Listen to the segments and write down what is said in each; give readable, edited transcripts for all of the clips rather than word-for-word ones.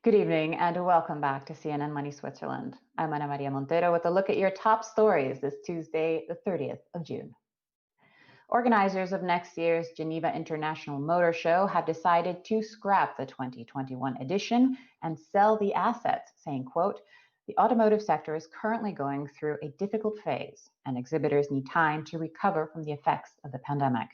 Good evening and welcome back to CNN Money Switzerland. I'm Ana Maria Montero with a look at your top stories this Tuesday, the 30th of June. Organizers of next year's Geneva International Motor Show have decided to scrap the 2021 edition and sell the assets, saying, quote, "The automotive sector is currently going through a difficult phase and exhibitors need time to recover from the effects of the pandemic."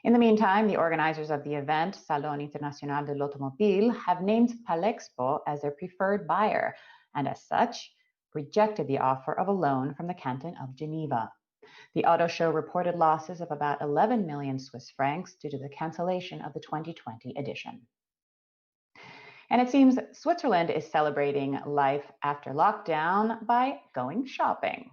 In the meantime, the organizers of the event, Salon International de l'Automobile, have named Palexpo as their preferred buyer and, as such, rejected the offer of a loan from the canton of Geneva. The auto show reported losses of about 11 million Swiss francs due to the cancellation of the 2020 edition. And it seems Switzerland is celebrating life after lockdown by going shopping.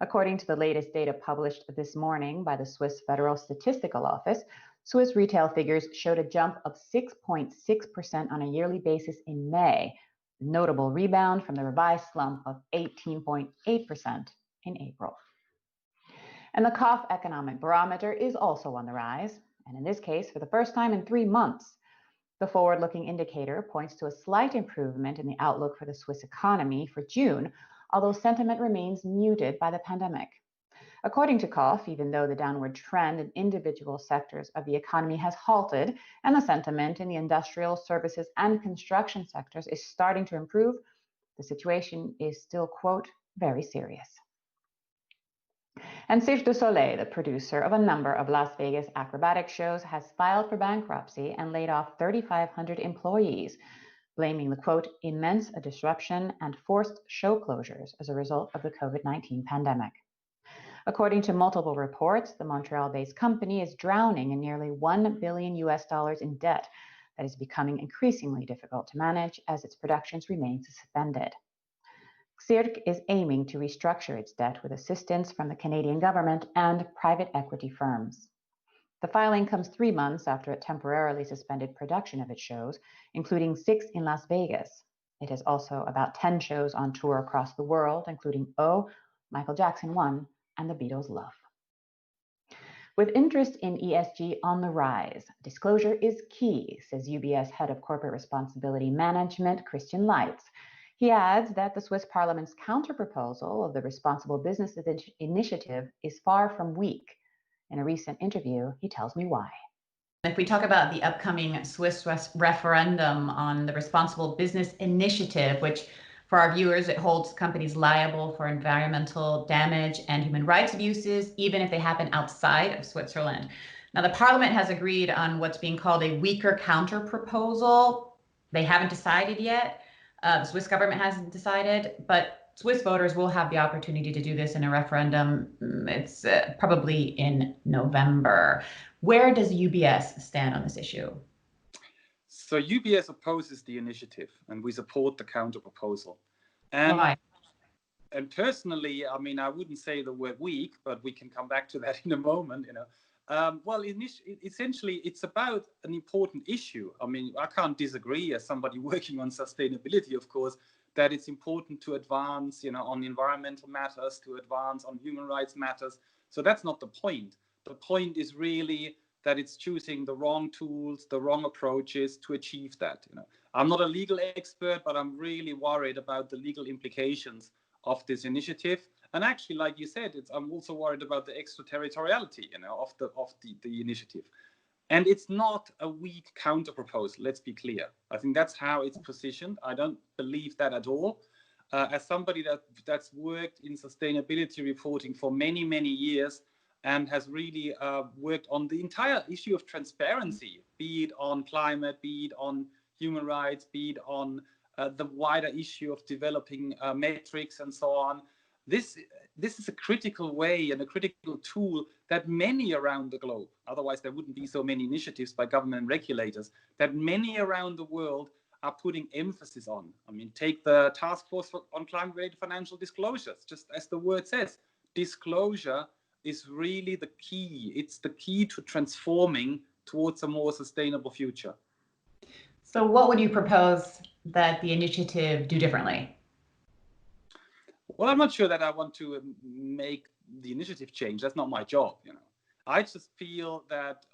According to the latest data published this morning by the Swiss Federal Statistical Office, Swiss retail figures showed a jump of 6.6% on a yearly basis in May, a notable rebound from the revised slump of 18.8% in April. And the KOF economic barometer is also on the rise, and in this case, for the first time in 3 months. The forward-looking indicator points to a slight improvement in the outlook for the Swiss economy for June, although sentiment remains muted by the pandemic. According to KOF, even though the downward trend in individual sectors of the economy has halted and the sentiment in the industrial, services, and construction sectors is starting to improve, the situation is still, quote, very serious. And Cirque du Soleil, the producer of a number of Las Vegas acrobatic shows, has filed for bankruptcy and laid off 3,500 employees, blaming the, quote, immense disruption and forced show closures as a result of the COVID-19 pandemic. According to multiple reports, the Montreal-based company is drowning in nearly $1 billion in debt that is becoming increasingly difficult to manage as its productions remain suspended. Cirque is aiming to restructure its debt with assistance from the Canadian government and private equity firms. The filing comes 3 months after it temporarily suspended production of its shows, including 6 in Las Vegas. It has also about 10 shows on tour across the world, including O, Michael Jackson 1, and the Beatles' Love. With interest in ESG on the rise, disclosure is key, says UBS Head of Corporate Responsibility Management, Christian Leitz. He adds that the Swiss Parliament's counterproposal of the Responsible Business Initiative is far from weak. In a recent interview, he tells me why. If we talk about the upcoming Swiss referendum on the Responsible Business Initiative, which for our viewers, it holds companies liable for environmental damage and human rights abuses, even if they happen outside of Switzerland. Now, the Parliament has agreed on what's being called a weaker counterproposal. They haven't decided yet. The Swiss government hasn't decided, but Swiss voters will have the opportunity to do this in a referendum. It's probably in November. Where does UBS stand on this issue? So UBS opposes the initiative, and we support the counter proposal. And, why? And personally, I mean, I wouldn't say the word weak, but we can come back to that in a moment. Essentially, it's about an important issue. I mean, I can't disagree as somebody working on sustainability, of course, that it's important to advance, on environmental matters, to advance on human rights matters. So that's not the point. The point is really that it's choosing the wrong tools, the wrong approaches to achieve that. I'm not a legal expert, but I'm really worried about the legal implications of this initiative. And actually, like you said, I'm also worried about the extraterritoriality, of the initiative. And it's not a weak counter proposal. Let's be clear. I think that's how it's positioned. I don't believe that at all. As somebody that's worked in sustainability reporting for many, many years and has really worked on the entire issue of transparency, be it on climate, be it on human rights, be it on the wider issue of developing metrics and so on. This is a critical way and a critical tool that many around the globe, otherwise there wouldn't be so many initiatives by government and regulators, that many around the world are putting emphasis on. I mean, take the Task Force on Climate-Related Financial Disclosures, just as the word says, disclosure is really the key. It's the key to transforming towards a more sustainable future. So what would you propose that the initiative do differently? Well, I'm not sure that I want to make the initiative change. That's not my job, I just feel that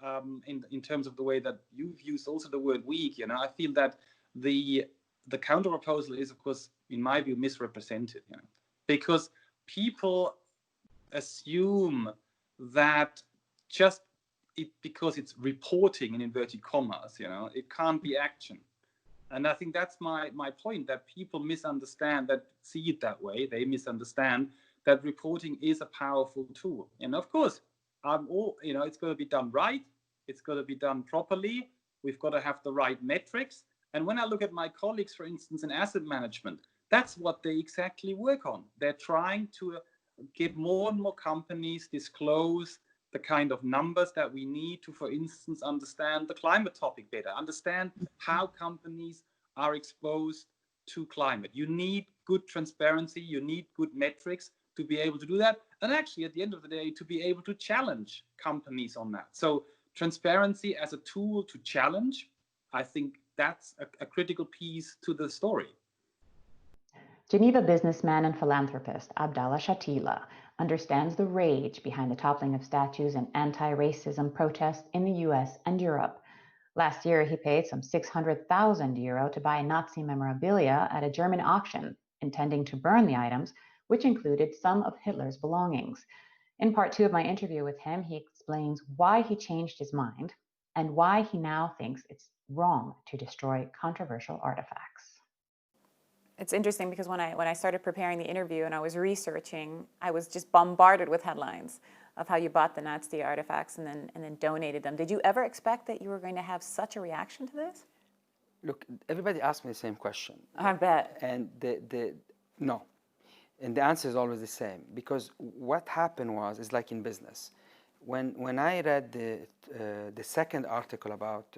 in terms of the way that you've used also the word weak, I feel that the the counter proposal is, of course, in my view, misrepresented, because people assume that just because it's reporting in inverted commas, it can't be action. And I think that's my point, that people misunderstand, that see it that way. They misunderstand that reporting is a powerful tool. And of course, it's got to be done right. It's got to be done properly. We've got to have the right metrics. And when I look at my colleagues, for instance, in asset management, that's what they exactly work on. They're trying to get more and more companies disclose the kind of numbers that we need to, for instance, understand the climate topic better, understand how companies are exposed to climate. You need good transparency, you need good metrics to be able to do that. And actually, at the end of the day, to be able to challenge companies on that. So transparency as a tool to challenge, I think that's a critical piece to the story. Geneva businessman and philanthropist Abdallah Chatila understands the rage behind the toppling of statues and anti-racism protests in the US and Europe. Last year, he paid some 600,000 euro to buy Nazi memorabilia at a German auction, intending to burn the items, which included some of Hitler's belongings. In part 2 of my interview with him, he explains why he changed his mind and why he now thinks it's wrong to destroy controversial artifacts. It's interesting because when I started preparing the interview and I was researching, I was just bombarded with headlines of how you bought the Nazi artifacts and then donated them. Did you ever expect that you were going to have such a reaction to this? Look, everybody asked me the same question. I bet. And no. And the answer is always the same, because what happened is like in business. When I read the second article about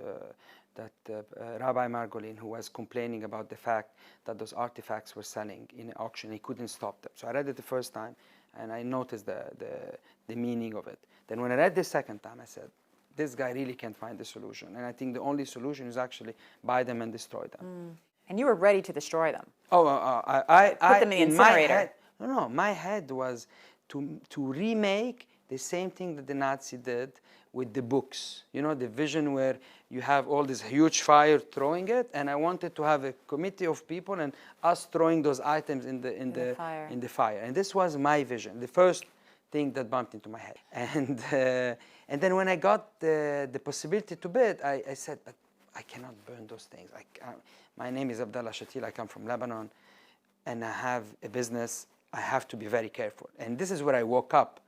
Rabbi Margolin, who was complaining about the fact that those artifacts were selling in an auction, he couldn't stop them. So I read it the first time, and I noticed the meaning of it. Then when I read the second time, I said, this guy really can't find the solution. And I think the only solution is actually buy them and destroy them. And you were ready to destroy them. I put them in the incinerator. My head was to remake the same thing that the Nazi did with the books. The vision where you have all this huge fire throwing it, and I wanted to have a committee of people and us throwing those items in the fire. And this was my vision, the first thing that bumped into my head. And then when I got the possibility to bid, I said, but I cannot burn those things. My name is Abdallah Chatila. I come from Lebanon, and I have a business. I have to be very careful. And this is where I woke up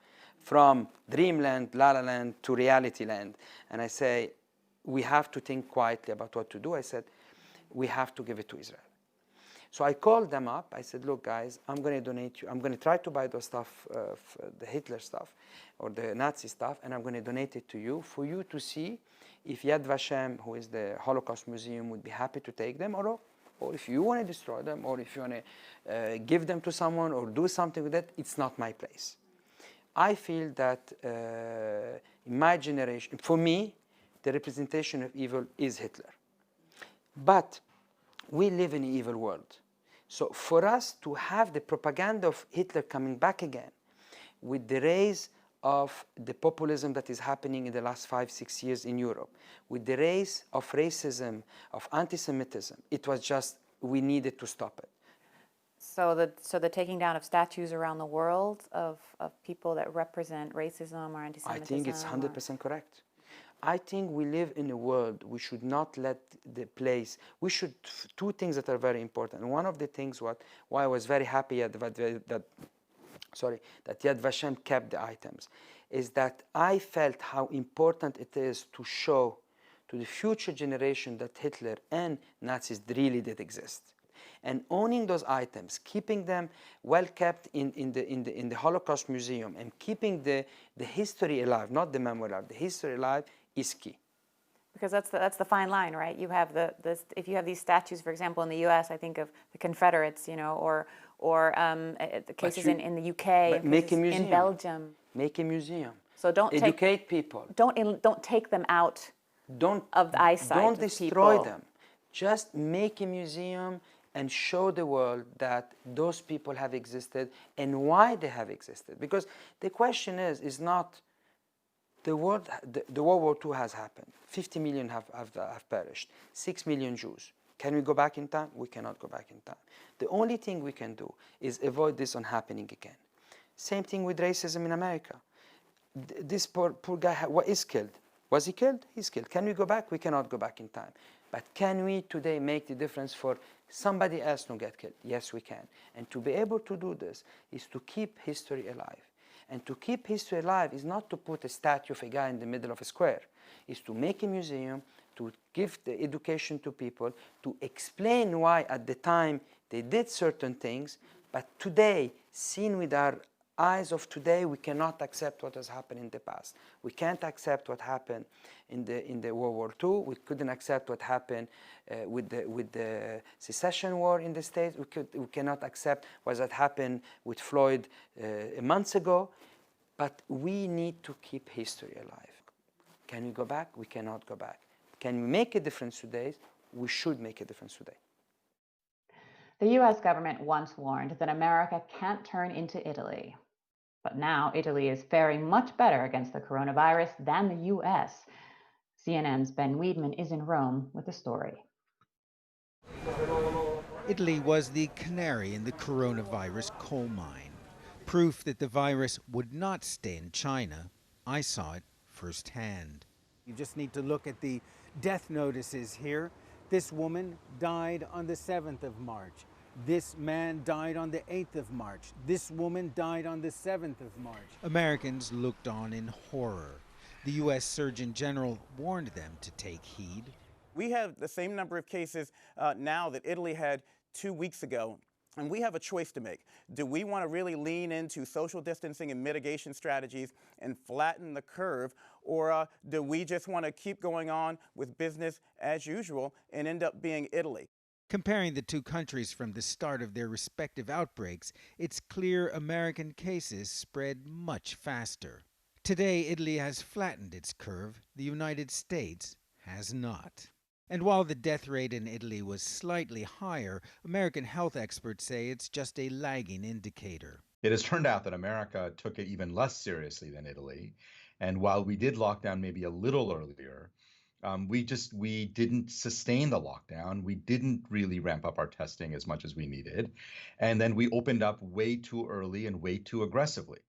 from dreamland, la la land, to reality land. And I say, we have to think quietly about what to do. I said, we have to give it to Israel. So I called them up. I said, look, guys, I'm going to donate you. I'm going to try to buy those stuff, the Hitler stuff or the Nazi stuff, and I'm going to donate it to you for you to see if Yad Vashem, who is the Holocaust Museum, would be happy to take them, or if you want to destroy them, or if you want to give them to someone or do something with that. It's not my place. I feel that in my generation, for me, the representation of evil is Hitler. But we live in an evil world. So for us to have the propaganda of Hitler coming back again with the rise of the populism that is happening in the last 5-6 years in Europe, with the rise of racism, of anti-Semitism, it was just, we needed to stop it. So the taking down of statues around the world of people that represent racism or anti-Semitism? I think it's 100% correct. I think we live in a world, we should not let the place, we should, two things that are very important. And one of the things why I was very happy that Yad Vashem kept the items, is that I felt how important it is to show to the future generation that Hitler and Nazis really did exist. And owning those items, keeping them well kept in the Holocaust Museum, and keeping the history alive, not the memory alive, the history alive, is key. Because that's the fine line, right? You have if you have these statues, for example, in the U.S., I think of the Confederates, or the cases in the UK, make a museum. In Belgium. Make a museum. So don't educate people. Don't take them out of the eyesight. Don't destroy them. Just make a museum and show the world that those people have existed and why they have existed. Because the question is not the World War II has happened. 50 million have perished. 6 million Jews. Can we go back in time? We cannot go back in time. The only thing we can do is avoid this from happening again. Same thing with racism in America. This poor guy is killed. Was he killed? He's killed. Can we go back? We cannot go back in time. But can we today make the difference for somebody else to get killed? Yes, we can. And to be able to do this is to keep history alive. And to keep history alive is not to put a statue of a guy in the middle of a square. It's to make a museum, to give the education to people, to explain why at the time they did certain things, but today, seen with our eyes of today, we cannot accept what has happened in the past. We can't accept what happened in the World War II. We couldn't accept what happened with the secession war in the States. We cannot accept what had happened with Floyd months ago. But we need to keep history alive. Can we go back? We cannot go back. Can we make a difference today? We should make a difference today. The US government once warned that America can't turn into Italy. But now Italy is faring much better against the coronavirus than the US. CNN's Ben Wedeman is in Rome with the story. Italy was the canary in the coronavirus coal mine. Proof that the virus would not stay in China. I saw it firsthand. You just need to look at the death notices here. This woman died on the 7th of March. This man died on the 8th of March. This woman died on the 7th of March. Americans looked on in horror. The U.S. Surgeon General warned them to take heed. We have the same number of cases now that Italy had 2 weeks ago, and we have a choice to make. Do we want to really lean into social distancing and mitigation strategies and flatten the curve, or do we just want to keep going on with business as usual and end up being Italy? Comparing the two countries from the start of their respective outbreaks, it's clear American cases spread much faster. Today, Italy has flattened its curve. The United States has not. And while the death rate in Italy was slightly higher, American health experts say it's just a lagging indicator. It has turned out that America took it even less seriously than Italy. And while we did lock down maybe a little earlier, we didn't sustain the lockdown. We didn't really ramp up our testing as much as we needed. And then we opened up way too early and way too aggressively.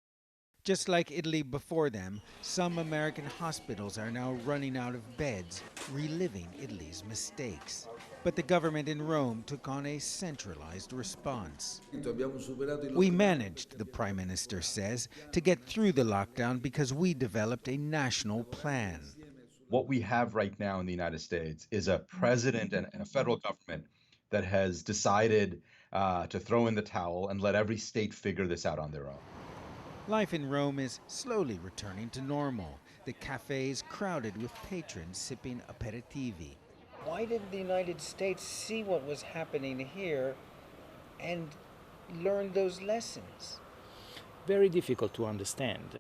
Just like Italy before them, some American hospitals are now running out of beds, reliving Italy's mistakes. But the government in Rome took on a centralized response. We managed, the Prime Minister says, to get through the lockdown because we developed a national plan. What we have right now in the United States is a president and a federal government that has decided to throw in the towel and let every state figure this out on their own. Life in Rome is slowly returning to normal. The cafes crowded with patrons sipping aperitivi. Why didn't the United States see what was happening here and learn those lessons? Very difficult to understand.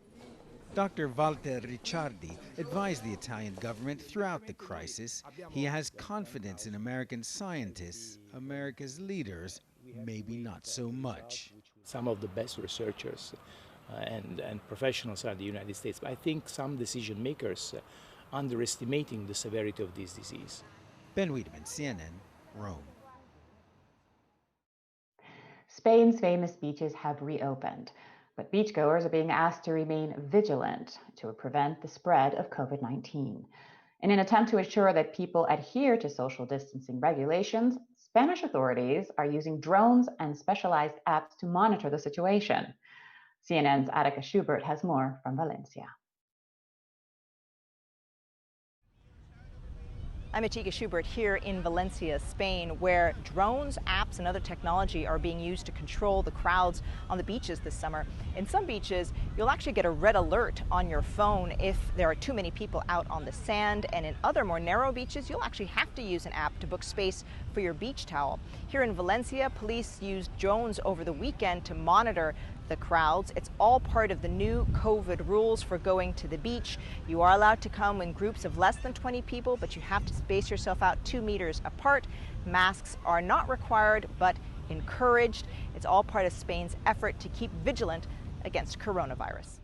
Dr. Walter Ricciardi advised the Italian government throughout the crisis. He has confidence in American scientists, America's leaders, maybe not so much. Some of the best researchers and professionals are in the United States, but I think some decision makers underestimating the severity of this disease. Ben Wedeman, CNN, Rome. Spain's famous beaches have reopened, but beachgoers are being asked to remain vigilant to prevent the spread of COVID-19. In an attempt to ensure that people adhere to social distancing regulations, Spanish authorities are using drones and specialized apps to monitor the situation. CNN's Atika Shubert has more from Valencia. I'm Atika Shubert here in Valencia, Spain, where drones, apps, and other technology are being used to control the crowds on the beaches this summer. In some beaches, you'll actually get a red alert on your phone if there are too many people out on the sand, and in other more narrow beaches, you'll actually have to use an app to book space for your beach towel. Here in Valencia, police used drones over the weekend to monitor the crowds. It's all part of the new COVID rules for going to the beach. You are allowed to come in groups of less than 20 people, but you have to space yourself out 2 meters apart. Masks are not required, but encouraged. It's all part of Spain's effort to keep vigilant against coronavirus.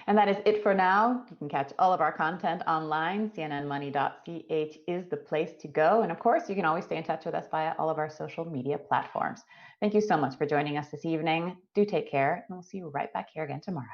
And that is it for now. You can catch all of our content online. cnnmoney.ch is the place to go. And of course, you can always stay in touch with us via all of our social media platforms. Thank you so much for joining us this evening. Do take care, and we'll see you right back here again tomorrow.